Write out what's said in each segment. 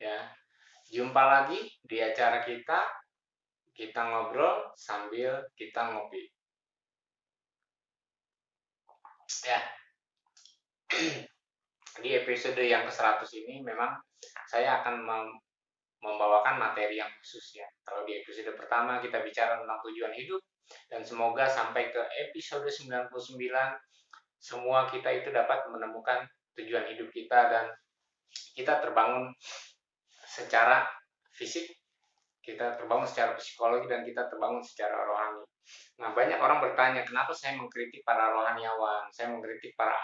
ya. Jumpa lagi di acara kita ngobrol sambil kita ngopi. Ya, di episode yang ke-100 ini memang saya akan membawakan materi yang khusus ya. Kalau di episode pertama kita bicara tentang tujuan hidup, dan semoga sampai ke episode 99 semua kita itu dapat menemukan tujuan hidup kita dan kita terbangun secara fisik, kita terbangun secara psikologi, dan kita terbangun secara rohani. Nah, banyak orang bertanya, kenapa saya mengkritik para rohaniawan, saya mengkritik para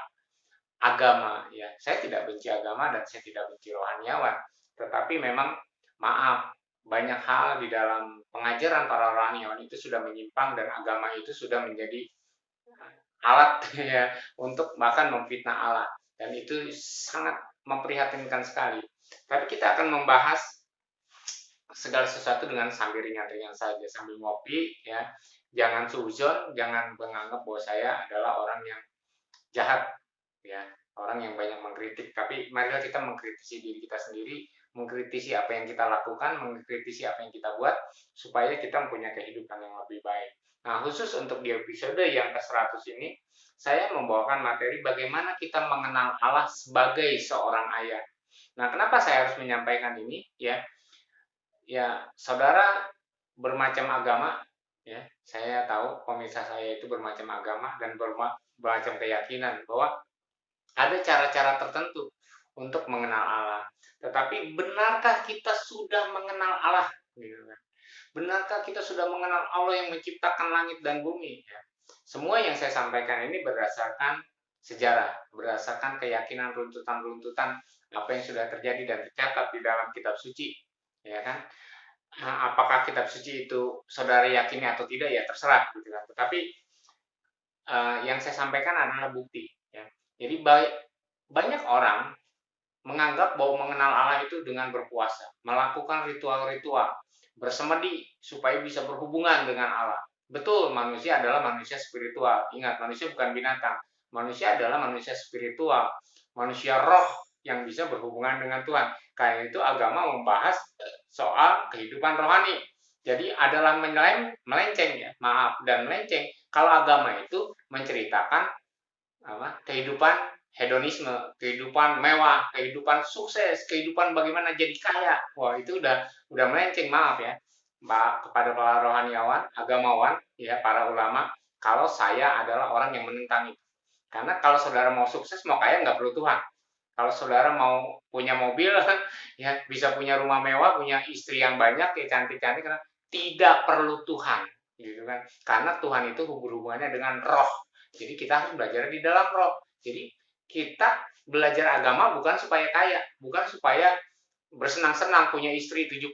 agama, ya. Saya tidak benci agama dan saya tidak benci rohaniawan, tetapi memang maaf, banyak hal di dalam pengajaran para rohaniawan itu sudah menyimpang dan agama itu sudah menjadi alat ya untuk bahkan memfitnah Allah, dan itu sangat memprihatinkan sekali. Tapi kita akan membahas segala sesuatu dengan sambil ringan-ringan saja, sambil ngopi ya. Jangan suzon, jangan menganggap bahwa saya adalah orang yang jahat ya, orang yang banyak mengkritik. Tapi marilah kita mengkritisi diri kita sendiri, mengkritisi apa yang kita lakukan, mengkritisi apa yang kita buat, supaya kita mempunyai kehidupan yang lebih baik. Nah, khusus untuk di episode yang ke-100 ini, saya membawakan materi bagaimana kita mengenal Allah sebagai seorang ayah. Nah, kenapa saya harus menyampaikan ini? Ya, saudara bermacam agama, ya. Saya tahu pemirsa saya itu bermacam agama dan bermacam keyakinan bahwa ada cara-cara tertentu untuk mengenal Allah. Tetapi benarkah kita sudah mengenal Allah? Gitu kan. Benarkah kita sudah mengenal Allah yang menciptakan langit dan bumi? Ya. Semua yang saya sampaikan ini berdasarkan sejarah, berdasarkan keyakinan runtutan-runtutan apa yang sudah terjadi dan tercatat di dalam kitab suci, ya kan? Nah, apakah kitab suci itu saudara yakini atau tidak ya terserah, gitu kan. Tetapi yang saya sampaikan adalah bukti. Ya. Jadi banyak orang menganggap bahwa mengenal Allah itu dengan berpuasa, melakukan ritual-ritual, bersemedi supaya bisa berhubungan dengan Allah. Betul, manusia adalah manusia spiritual. Ingat, manusia bukan binatang. Manusia adalah manusia spiritual, manusia roh yang bisa berhubungan dengan Tuhan. Karena itu agama membahas soal kehidupan rohani. Jadi adalah melenceng ya, maaf, dan melenceng kalau agama itu menceritakan kehidupan hedonisme, kehidupan mewah, kehidupan sukses, kehidupan bagaimana jadi kaya. Wah, itu udah melenceng, maaf ya. Mbak, kepada para rohaniawan, agamawan, ya para ulama, kalau saya adalah orang yang menentang itu. Karena kalau saudara mau sukses, mau kaya, nggak perlu Tuhan. Kalau saudara mau punya mobil, ya bisa punya rumah mewah, punya istri yang banyak, ya cantik-cantik, karena tidak perlu Tuhan, gitu kan? Karena Tuhan itu berhubungannya dengan roh. Jadi kita harus belajar di dalam roh. Jadi kita belajar agama bukan supaya kaya, bukan supaya bersenang-senang punya istri 70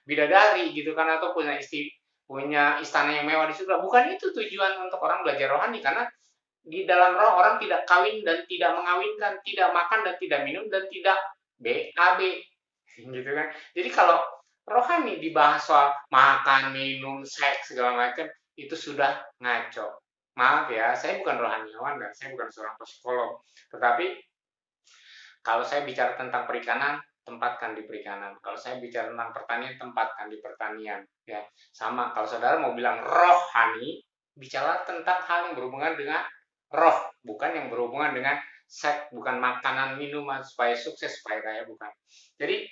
bidadari gitu kan, atau punya istana yang mewah di surga. Bukan itu tujuan untuk orang belajar rohani, karena di dalam roh orang tidak kawin dan tidak mengawinkan, tidak makan dan tidak minum dan tidak BAB gitu kan. Jadi kalau rohani dibahas soal makan, minum, seks segala macam, itu sudah ngaco. Maaf ya, saya bukan rohaniawan dan saya bukan seorang psikolog. Tetapi kalau saya bicara tentang perikanan, tempatkan di perikanan. Kalau saya bicara tentang pertanian, tempatkan di pertanian. Ya, sama. Kalau saudara mau bilang rohani, bicara tentang hal yang berhubungan dengan roh, bukan yang berhubungan dengan seks, bukan makanan, minuman supaya sukses, supaya kaya, bukan. Jadi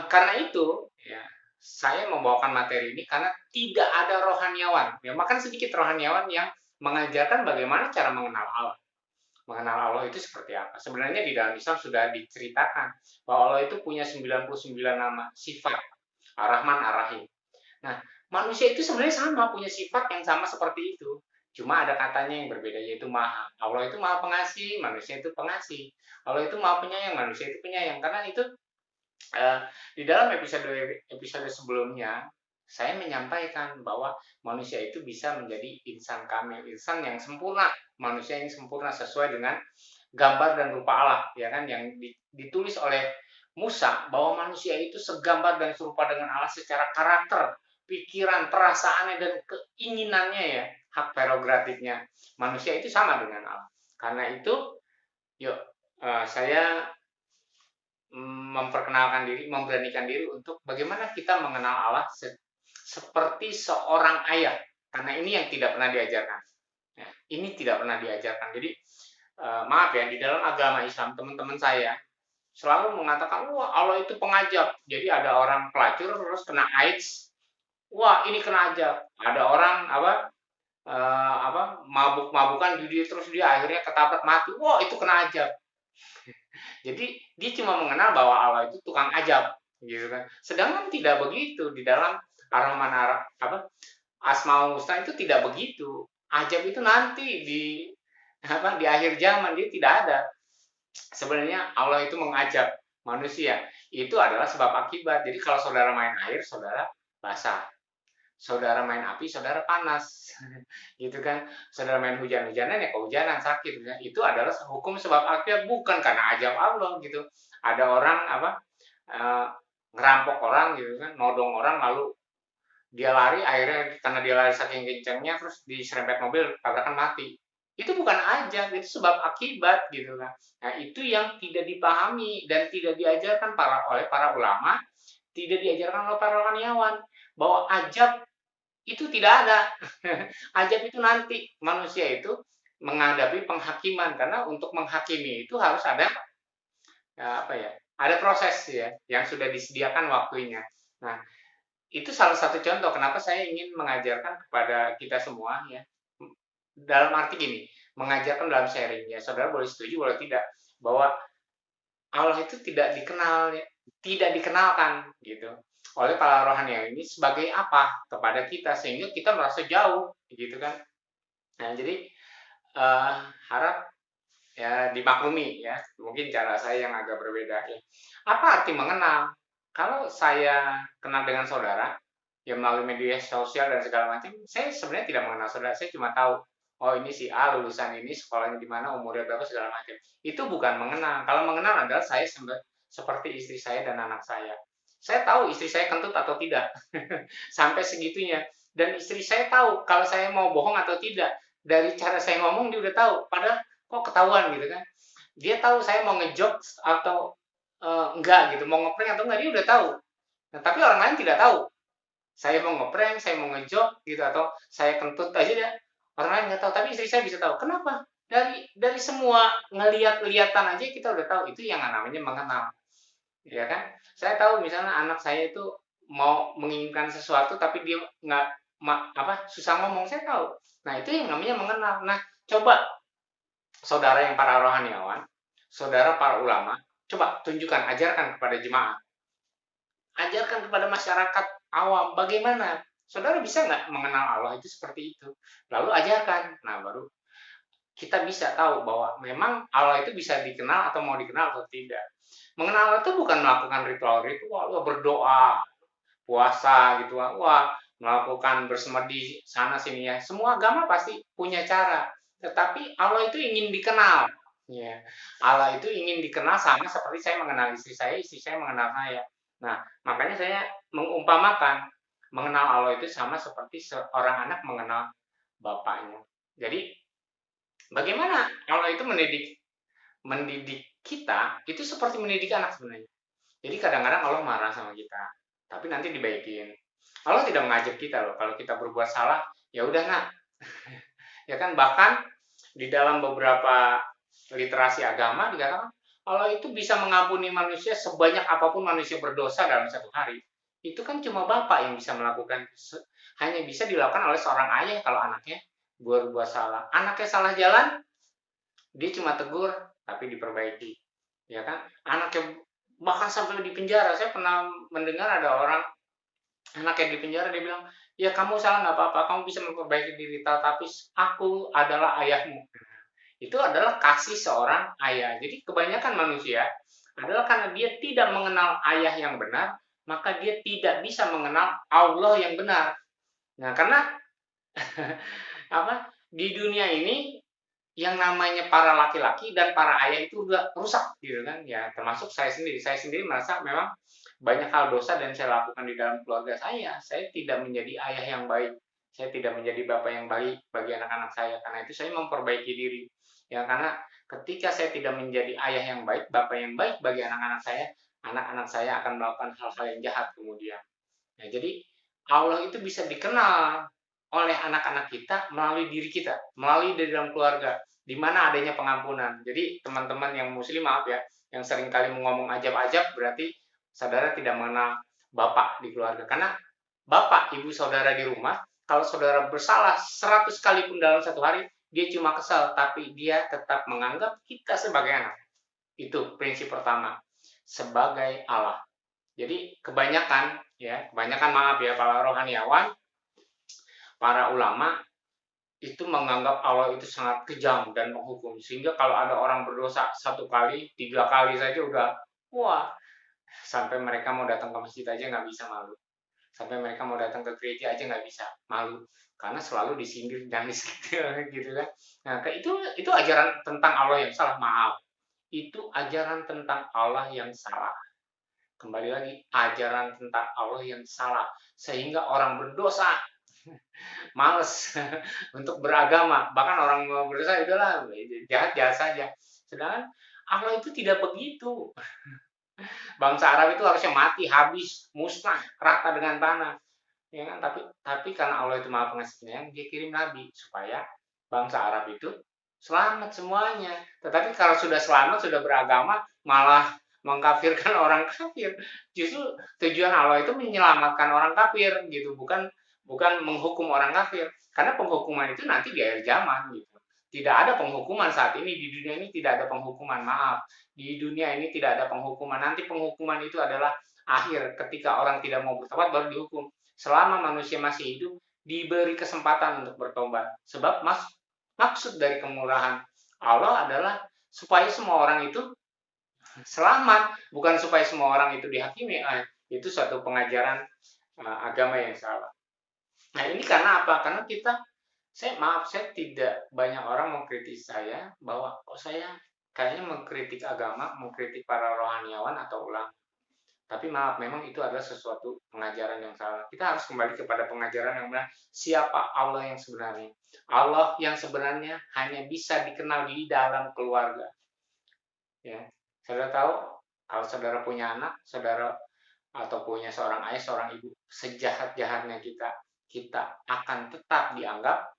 karena itu, ya, saya membawakan materi ini karena tidak ada rohaniawan. Ya, makan sedikit rohaniawan yang mengajarkan bagaimana cara mengenal Allah. Mengenal Allah itu seperti apa? Sebenarnya di dalam Islam sudah diceritakan bahwa Allah itu punya 99 nama, sifat, Ar-Rahman, Ar-Rahim. Nah, manusia itu sebenarnya sama, punya sifat yang sama seperti itu. Cuma ada katanya yang berbeda, yaitu maha. Allah itu maha pengasih, manusia itu pengasih. Allah itu maha penyayang, manusia itu penyayang. Karena itu di dalam episode sebelumnya, saya menyampaikan bahwa manusia itu bisa menjadi insan kamil, insan yang sempurna, manusia yang sempurna sesuai dengan gambar dan rupa Allah, ya kan, yang ditulis oleh Musa bahwa manusia itu segambar dan serupa dengan Allah secara karakter, pikiran, perasaannya dan keinginannya, ya, hak prerogatifnya. Manusia itu sama dengan Allah. Karena itu, yuk saya memperkenalkan diri, memberanikan diri untuk bagaimana kita mengenal Allah seperti seorang ayah. Karena ini yang tidak pernah diajarkan. Ya, ini tidak pernah diajarkan. Jadi maaf ya, di dalam agama Islam teman-teman saya selalu mengatakan, wah Allah itu pengajak. Jadi ada orang pelacur terus kena AIDS, wah ini kena ajak. Ada orang mabuk-mabukan judi terus dia akhirnya ketabrak mati, wah itu kena ajak. Jadi dia cuma mengenal bahwa Allah itu tukang ajab, gitu kan. Sedangkan tidak begitu di dalam Ar-Rahman Asmaul Husna itu tidak begitu. Ajab itu nanti di akhir zaman dia tidak ada. Sebenarnya Allah itu mengajab manusia. Itu adalah sebab akibat. Jadi kalau saudara main air, saudara basah. Saudara main api, saudara panas. Gitu kan. Saudara main hujan-hujanan ya kehujanan, sakit. Itu adalah hukum sebab akibat, bukan karena ajab Allah gitu. Ada orang eh, ngerampok orang gitu kan, nodong orang lalu dia lari akhirnya karena dia lari saking kencangnya terus diserempet mobil tabrakan mati. Itu bukan ajab, itu sebab akibat gitu kan. Nah, itu yang tidak dipahami dan tidak diajarkan oleh para ulama, tidak diajarkan oleh para rohaniawan bahwa ajab itu tidak ada. Ajab itu nanti manusia itu menghadapi penghakiman, karena untuk menghakimi itu harus ada ada proses ya yang sudah disediakan waktunya. Nah, itu salah satu contoh kenapa saya ingin mengajarkan kepada kita semua ya. Dalam arti gini, mengajarkan dalam sharing ya. Saudara boleh setuju boleh tidak bahwa Allah itu tidak dikenal ya, tidak dikenalkan gitu oleh para rohani ini sebagai apa kepada kita sehingga kita merasa jauh gitu kan. Nah, jadi harap ya dimaklumi ya. Mungkin cara saya yang agak berbeda ya. Apa arti mengenal? Kalau saya kenal dengan saudara ya melalui media sosial dan segala macam, saya sebenarnya tidak mengenal saudara. Saya cuma tahu, oh ini si A lulusan ini, sekolahnya di mana, umurnya berapa segala macam. Itu bukan mengenal. Kalau mengenal adalah saya seperti istri saya dan anak saya. Saya tahu istri saya kentut atau tidak. Sampai segitunya. Dan istri saya tahu kalau saya mau bohong atau tidak. Dari cara saya ngomong dia udah tahu. Padahal kok ketahuan gitu kan. Dia tahu saya mau ngejok atau enggak gitu, mau ngeprank atau enggak dia udah tahu. Nah, tapi orang lain tidak tahu. Saya mau ngeprank, saya mau ngejok gitu atau saya kentut aja ya. Orang lain nggak tahu, tapi istri saya bisa tahu. Kenapa? Dari semua ngeliat-lihatan aja kita udah tahu itu yang namanya mengenal. Ya kan? Saya tahu misalnya anak saya itu mau menginginkan sesuatu tapi dia nggak susah ngomong, saya tahu. Nah, itu yang namanya mengenal. Nah, coba saudara yang para rohaniawan, saudara para ulama, coba tunjukkan, ajarkan kepada jemaat, ajarkan kepada masyarakat awam bagaimana saudara bisa nggak mengenal Allah itu seperti itu, lalu ajarkan. Nah, baru kita bisa tahu bahwa memang Allah itu bisa dikenal atau mau dikenal atau tidak. Mengenal Allah itu bukan melakukan ritual-ritual, berdoa, puasa gitu, wah melakukan bersemedi sana sini ya. Semua agama pasti punya cara, tetapi Allah itu ingin dikenal. Ya, Allah itu ingin dikenal sama seperti saya mengenal istri saya mengenal saya. Nah, makanya saya mengumpamakan mengenal Allah itu sama seperti seorang anak mengenal bapaknya. Jadi, bagaimana Allah itu mendidik kita itu seperti mendidik anak sebenarnya. Jadi kadang-kadang Allah marah sama kita, tapi nanti dibaikin. Allah tidak mengajak kita loh, kalau kita berbuat salah, ya udah nak. Ya kan, bahkan di dalam beberapa literasi agama dikatakan Allah itu bisa mengampuni manusia sebanyak apapun manusia berdosa dalam satu hari. Itu kan cuma Bapak yang bisa melakukan, hanya bisa dilakukan oleh seorang ayah kalau anaknya berbuat salah. Anaknya salah jalan, dia cuma tegur tapi diperbaiki. Ya kan? Anaknya bahkan sampai di penjara. Saya pernah mendengar ada orang anaknya di penjara, dia bilang, ya kamu salah nggak apa-apa, kamu bisa memperbaiki diri, tapi aku adalah ayahmu. Itu adalah kasih seorang ayah. Jadi kebanyakan manusia adalah karena dia tidak mengenal ayah yang benar, maka dia tidak bisa mengenal Allah yang benar. Nah, karena di dunia ini yang namanya para laki-laki dan para ayah itu udah rusak gitu kan ya, termasuk saya sendiri. Saya sendiri merasa memang banyak hal dosa dan saya lakukan di dalam keluarga saya tidak menjadi ayah yang baik, saya tidak menjadi bapak yang baik bagi anak-anak saya. Karena itu saya memperbaiki diri ya, karena ketika saya tidak menjadi ayah yang baik, bapak yang baik bagi anak-anak anak-anak saya akan melakukan hal-hal yang jahat kemudian. Nah, jadi Allah itu bisa dikenal oleh anak-anak kita melalui diri kita, melalui dari dalam keluarga, di mana adanya pengampunan. Jadi teman-teman yang muslim, maaf ya, yang sering kali ngomong ajab-ajab, berarti saudara tidak mengenal bapak di keluarga. Karena bapak, ibu saudara di rumah, kalau saudara bersalah 100 kali pun dalam satu hari, dia cuma kesal, tapi dia tetap menganggap kita sebagai anak. Itu prinsip pertama, sebagai Allah. Jadi kebanyakan maaf ya, para rohaniawan, para ulama itu menganggap Allah itu sangat kejam dan menghukum. Sehingga kalau ada orang berdosa 1 kali, 3 kali saja udah, wah, sampai mereka mau datang ke masjid aja nggak bisa, malu. Sampai mereka mau datang ke gereja aja nggak bisa, malu. Karena selalu disindir dan disekitir gitu kan. Nah, itu ajaran tentang Allah yang salah, maaf. Itu ajaran tentang Allah yang salah. Kembali lagi, ajaran tentang Allah yang salah. Sehingga orang berdosa males untuk beragama. Bahkan orang berdosa udahlah, jahat-jahat saja. Sedangkan Allah itu tidak begitu. Bangsa Arab itu harusnya mati, habis, musnah, rata dengan tanah. Ya kan? Tapi karena Allah itu Maha Pengasih Penyayang, dia kirim nabi supaya bangsa Arab itu selamat semuanya. Tetapi kalau sudah selamat, sudah beragama, malah mengkafirkan orang kafir. Justru tujuan Allah itu menyelamatkan orang kafir gitu, bukan menghukum orang kafir. Karena penghukuman itu nanti di akhir zaman gitu. Tidak ada penghukuman saat ini di dunia ini, tidak ada penghukuman, maaf. Di dunia ini tidak ada penghukuman. Nanti penghukuman itu adalah akhir, ketika orang tidak mau bertobat baru dihukum. Selama manusia masih hidup, diberi kesempatan untuk bertobat. Sebab maksud dari kemurahan Allah adalah supaya semua orang itu selamat, bukan supaya semua orang itu dihakimi. Itu suatu pengajaran agama yang salah. Nah, ini karena apa? Karena saya tidak banyak orang mengkritik saya bahwa saya kayaknya mengkritik agama, mengkritik para rohaniawan atau ulama. Tapi maaf, memang itu adalah sesuatu pengajaran yang salah. Kita harus kembali kepada pengajaran yang benar. Siapa Allah yang sebenarnya? Allah yang sebenarnya hanya bisa dikenal di dalam keluarga. Ya, saudara tahu, kalau saudara punya anak, saudara atau punya seorang ayah, seorang ibu, sejahat-jahatnya kita akan tetap dianggap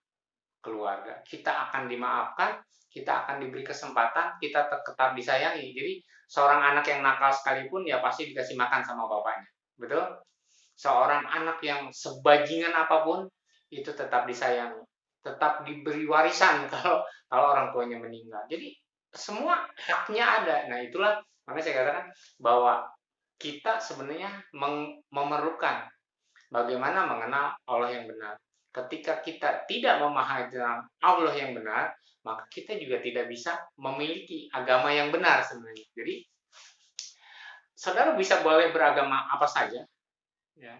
keluarga. Kita akan dimaafkan, kita akan diberi kesempatan, kita tetap disayangi. Jadi seorang anak yang nakal sekalipun ya pasti dikasih makan sama bapaknya. Betul? Seorang anak yang sebajingan apapun itu tetap disayangi, tetap diberi warisan kalau orang tuanya meninggal. Jadi semua haknya ada. Nah, itulah makanya saya katakan bahwa kita sebenarnya memerlukan bagaimana mengenal Allah yang benar. Ketika kita tidak memahami Allah yang benar, maka kita juga tidak bisa memiliki agama yang benar sebenarnya. Jadi, saudara bisa boleh beragama apa saja, ya.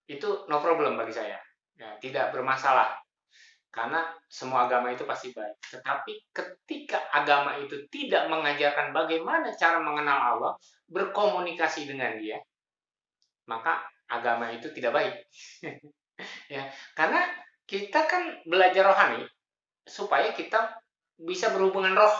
Itu no problem bagi saya. Ya, tidak bermasalah. Karena semua agama itu pasti baik. Tetapi ketika agama itu tidak mengajarkan bagaimana cara mengenal Allah, berkomunikasi dengan dia, maka agama itu tidak baik. Ya, karena kita kan belajar rohani supaya kita bisa berhubungan roh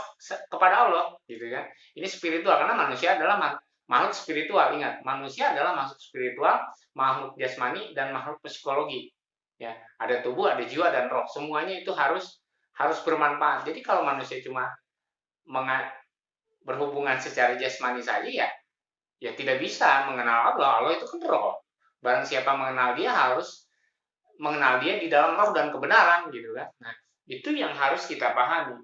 kepada Allah, gitu kan. Ini spiritual karena manusia adalah makhluk spiritual. Ingat, manusia adalah makhluk spiritual, makhluk jasmani dan makhluk psikologi. Ya, ada tubuh, ada jiwa dan roh. Semuanya itu harus bermanfaat. Jadi kalau manusia cuma berhubungan secara jasmani saja ya tidak bisa mengenal Allah. Allah itu kan roh. Barang siapa mengenal dia harus mengenal dia di dalam roh dan kebenaran gitu kan. Nah, itu yang harus kita pahami.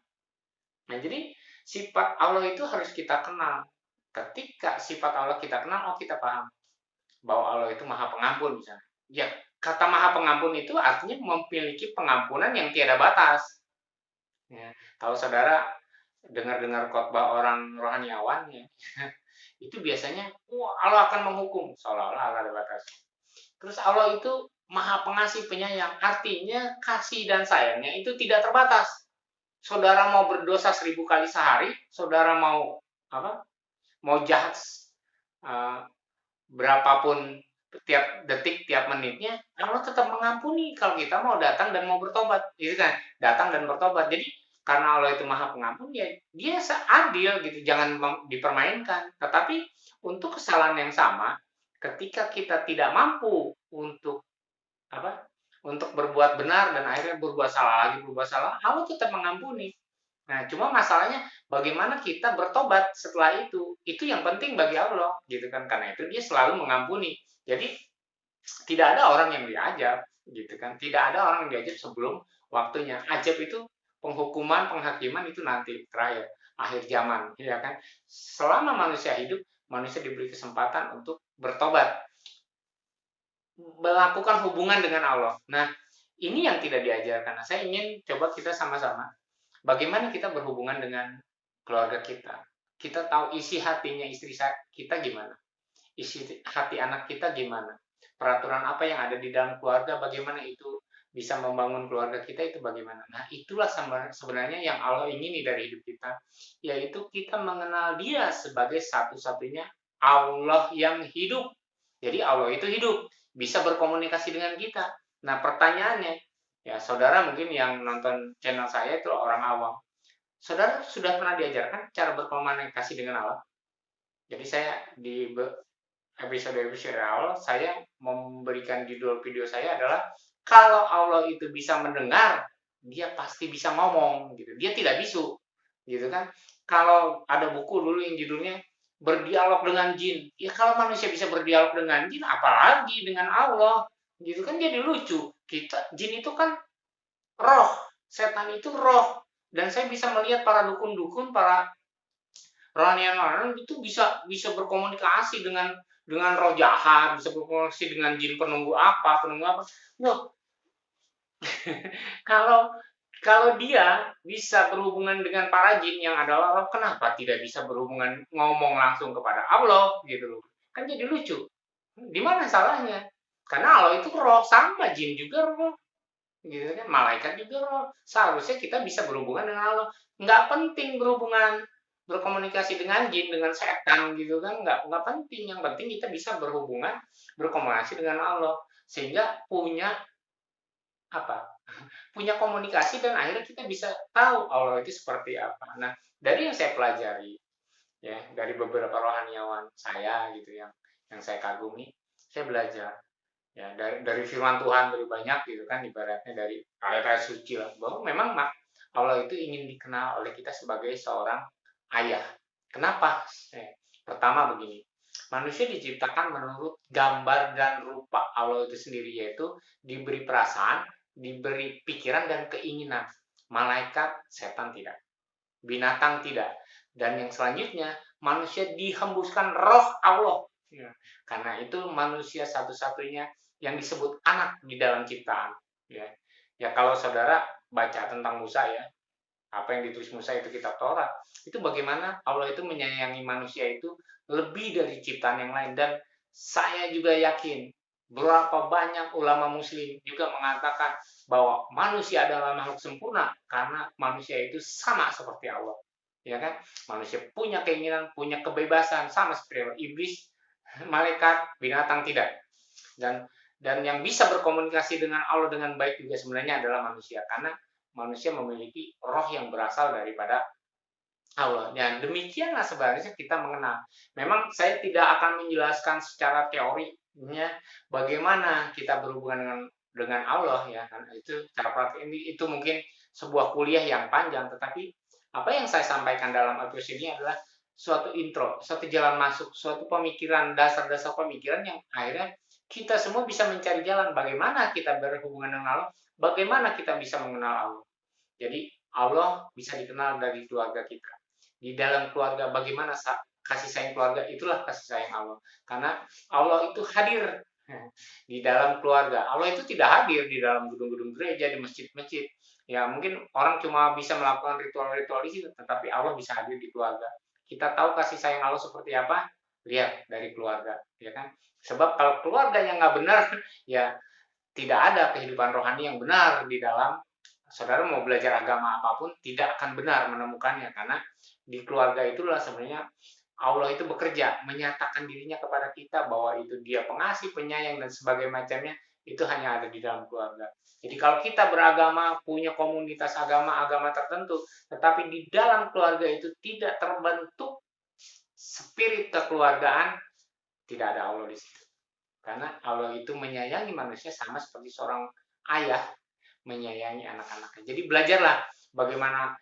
Nah, jadi sifat Allah itu harus kita kenal. Ketika sifat Allah kita kenal, kita paham bahwa Allah itu Maha Pengampun misalnya. Ya, kata Maha Pengampun itu artinya memiliki pengampunan yang tiada batas. Ya, kalau saudara dengar-dengar khotbah orang rohaniawan ya, itu biasanya Allah akan menghukum, seolah-olah Allah ada batas. Terus Allah itu Maha Pengasih Penyayang, artinya kasih dan sayangnya itu tidak terbatas. Saudara mau berdosa 1000 kali sehari, saudara mau jahat berapapun tiap detik, tiap menitnya, Allah tetap mengampuni kalau kita mau datang dan mau bertobat, gitu kan? Datang dan bertobat. Jadi karena Allah itu Maha Pengampun, ya dia adil gitu, jangan dipermainkan. Tetapi untuk kesalahan yang sama, ketika kita tidak mampu untuk apa? Untuk berbuat benar dan akhirnya berbuat salah lagi, berbuat salah, Allah tetap mengampuni. Nah, cuma masalahnya bagaimana kita bertobat setelah itu. Itu yang penting bagi Allah, gitu kan. Karena itu dia selalu mengampuni. Jadi tidak ada orang yang diajab, gitu kan. Tidak ada orang yang diajab sebelum waktunya. Ajab itu penghukuman, penghakiman itu nanti terakhir, akhir zaman, ya kan. Selama manusia hidup, manusia diberi kesempatan untuk bertobat, melakukan hubungan dengan Allah. Nah, ini yang tidak diajarkan. Nah, saya ingin coba kita sama-sama bagaimana kita berhubungan dengan keluarga kita. Kita tahu isi hatinya istri kita gimana, isi hati anak kita gimana, peraturan apa yang ada di dalam keluarga, bagaimana itu bisa membangun keluarga kita, itu bagaimana. Nah, itulah sebenarnya yang Allah ingini dari hidup kita, yaitu kita mengenal Dia sebagai satu-satunya Allah yang hidup. Jadi Allah itu hidup, bisa berkomunikasi dengan kita. Nah, pertanyaannya, ya saudara mungkin yang nonton channel saya itu orang awam. Saudara sudah pernah diajarkan cara berkomunikasi dengan Allah? Jadi saya di episode-episode awal, saya memberikan judul video saya adalah kalau Allah itu bisa mendengar, dia pasti bisa ngomong gitu. Dia tidak bisu, gitu kan. Kalau ada buku dulu yang judulnya berdialog dengan jin. Ya kalau manusia bisa berdialog dengan jin, apalagi dengan Allah. Gitu kan jadi lucu. Jin itu kan roh, setan itu roh. Dan saya bisa melihat para dukun-dukun, para rohanian itu bisa berkomunikasi dengan roh jahat, bisa berkomunikasi dengan jin penunggu apa. Loh, kalau kalau dia bisa berhubungan dengan para jin yang adalah Allah, kenapa tidak bisa berhubungan ngomong langsung kepada Allah gitu loh. Kan jadi lucu. Di mana salahnya? Karena Allah itu roh, sama jin juga roh. Gitu kan, malaikat juga roh. Seharusnya kita bisa berhubungan dengan Allah. Nggak penting berkomunikasi dengan jin, dengan setan gitu kan, nggak penting. Yang penting kita bisa berkomunikasi dengan Allah, sehingga apa? Punya komunikasi dan akhirnya kita bisa tahu Allah itu seperti apa. Nah, dari yang saya pelajari, ya, dari beberapa rohaniawan saya gitu yang saya kagumi, saya belajar ya dari firman Tuhan lebih banyak gitu kan, ibaratnya dari ayat-ayat suci lah, bahwa memang Allah itu ingin dikenal oleh kita sebagai seorang ayah. Kenapa? Pertama begini, manusia diciptakan menurut gambar dan rupa Allah itu sendiri, yaitu diberi perasaan, diberi pikiran dan keinginan. Malaikat, setan tidak, binatang tidak. Dan yang selanjutnya, manusia dihembuskan roh Allah. Ya, karena itu manusia satu-satunya yang disebut anak di dalam ciptaan. Ya, ya kalau saudara baca tentang Musa ya, apa yang ditulis Musa itu kitab Taurat, itu bagaimana Allah itu menyayangi manusia itu lebih dari ciptaan yang lain. Dan saya juga yakin berapa banyak ulama muslim juga mengatakan bahwa manusia adalah makhluk sempurna karena manusia itu sama seperti Allah, ya kan. Manusia punya keinginan, punya kebebasan sama seperti iblis, malaikat, binatang tidak. Dan yang bisa berkomunikasi dengan Allah dengan baik juga sebenarnya adalah manusia, karena manusia memiliki roh yang berasal daripada Allah. Dan demikianlah sebenarnya kita mengenal. Memang saya tidak akan menjelaskan secara teorinya bagaimana kita berhubungan dengan Allah ya, kan itu cara praktik ini, itu mungkin sebuah kuliah yang panjang. Tetapi apa yang saya sampaikan dalam episode ini adalah suatu intro, suatu jalan masuk, suatu pemikiran, dasar-dasar pemikiran yang akhirnya kita semua bisa mencari jalan bagaimana kita berhubungan dengan Allah, bagaimana kita bisa mengenal Allah. Jadi Allah bisa dikenal dari keluarga kita. Di dalam keluarga bagaimana kasih sayang keluarga, itulah kasih sayang Allah. Karena Allah itu hadir di dalam keluarga. Allah itu tidak hadir di dalam gedung-gedung gereja, di masjid-masjid. Ya mungkin orang cuma bisa melakukan ritual-ritual di situ, tetapi Allah bisa hadir di keluarga. Kita tahu kasih sayang Allah seperti apa? Lihat dari keluarga, ya kan? Sebab kalau keluarganya nggak benar, ya tidak ada kehidupan rohani yang benar di dalam. Saudara mau belajar agama apapun tidak akan benar menemukannya, karena di keluarga itulah sebenarnya Allah itu bekerja, menyatakan dirinya kepada kita bahwa itu dia pengasih, penyayang dan sebagainya macamnya. itu hanya ada di dalam keluarga. Jadi kalau kita beragama, punya komunitas agama-agama tertentu, tetapi di dalam keluarga itu tidak terbentuk spirit kekeluargaan, tidak ada Allah di situ. Karena Allah itu menyayangi manusia sama seperti seorang ayah menyayangi anak-anaknya. Jadi belajarlah bagaimana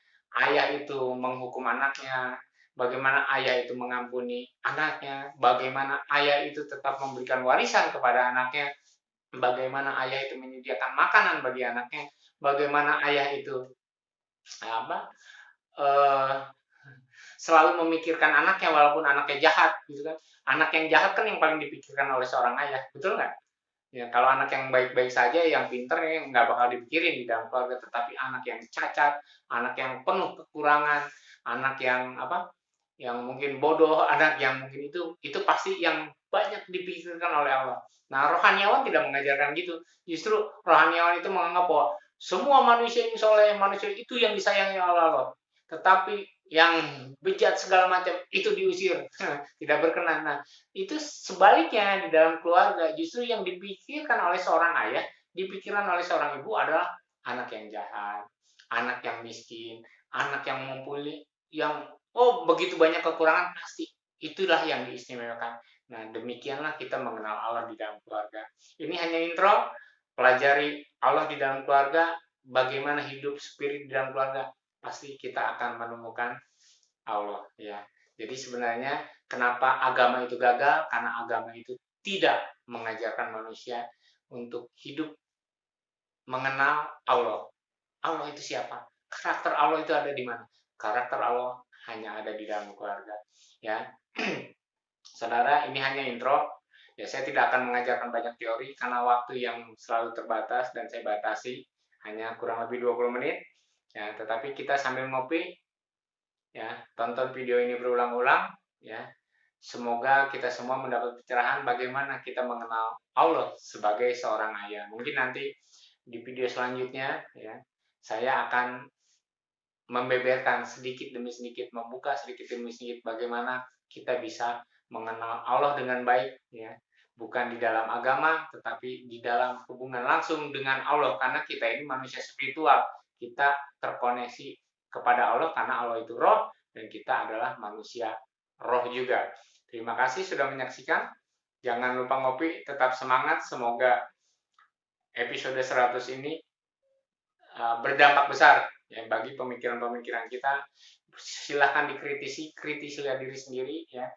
ayah itu menghukum anaknya, bagaimana ayah itu mengampuni anaknya, bagaimana ayah itu tetap memberikan warisan kepada anaknya, bagaimana ayah itu menyediakan makanan bagi anaknya, bagaimana ayah itu apa eh, selalu memikirkan anaknya walaupun anaknya jahat, gitu kan. Anak yang jahat kan yang paling dipikirkan oleh seorang ayah, betul nggak? Ya, kalau anak yang baik-baik saja, yang pinter, ya nggak bakal dipikirin di dalam keluarga. Tetapi anak yang cacat, anak yang penuh kekurangan, anak yang apa, yang mungkin bodoh, anak yang mungkin itu pasti yang banyak dipikirkan oleh Allah. Nah, rohaniawan tidak mengajarkan gitu. Justru rohaniawan itu menganggap bahwa semua manusia yang soleh, manusia itu yang disayangi oleh Allah. Tetapi yang bejat segala macam itu diusir, tidak berkenan. Nah, itu sebaliknya di dalam keluarga, justru yang dipikirkan oleh seorang ayah, dipikirkan oleh seorang ibu adalah anak yang jahat, anak yang miskin, anak yang mempunyai yang oh begitu banyak kekurangan, pasti itulah yang diistimewakan. Nah, demikianlah kita mengenal Allah di dalam keluarga. Ini hanya intro, pelajari Allah di dalam keluarga, bagaimana hidup spirit di dalam keluarga, pasti kita akan menemukan Allah, ya. Jadi sebenarnya kenapa agama itu gagal? Karena agama itu tidak mengajarkan manusia untuk hidup mengenal Allah. Allah itu siapa? Karakter Allah itu ada di mana? Karakter Allah hanya ada di dalam keluarga. Ya, saudara, ini hanya intro. Ya, saya tidak akan mengajarkan banyak teori karena waktu yang selalu terbatas dan saya batasi hanya kurang lebih 20 menit. Ya, tetapi kita sambil ngopi, ya, tonton video ini berulang-ulang, ya. Semoga kita semua mendapat pencerahan bagaimana kita mengenal Allah sebagai seorang ayah. Mungkin nanti di video selanjutnya, ya, saya akan membeberkan sedikit demi sedikit, membuka sedikit demi sedikit bagaimana kita bisa mengenal Allah dengan baik, ya. Bukan di dalam agama, tetapi di dalam hubungan langsung dengan Allah. Karena kita ini manusia spiritual. Kita terkoneksi kepada Allah karena Allah itu roh, dan kita adalah manusia roh juga. Terima kasih sudah menyaksikan. Jangan lupa ngopi, tetap semangat. Semoga episode 100 ini berdampak besar, ya, bagi pemikiran-pemikiran kita. Silahkan dikritisi, kritisilah diri sendiri, ya.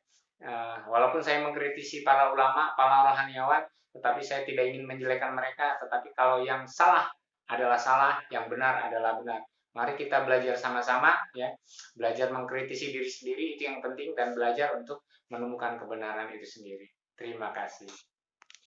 Walaupun saya mengkritisi para ulama, para rohaniawan, tetapi saya tidak ingin menjelekkan mereka. Tetapi kalau yang salah adalah salah, yang benar adalah benar. Mari kita belajar sama-sama, ya. Belajar mengkritisi diri sendiri itu yang penting, dan belajar untuk menemukan kebenaran itu sendiri. Terima kasih.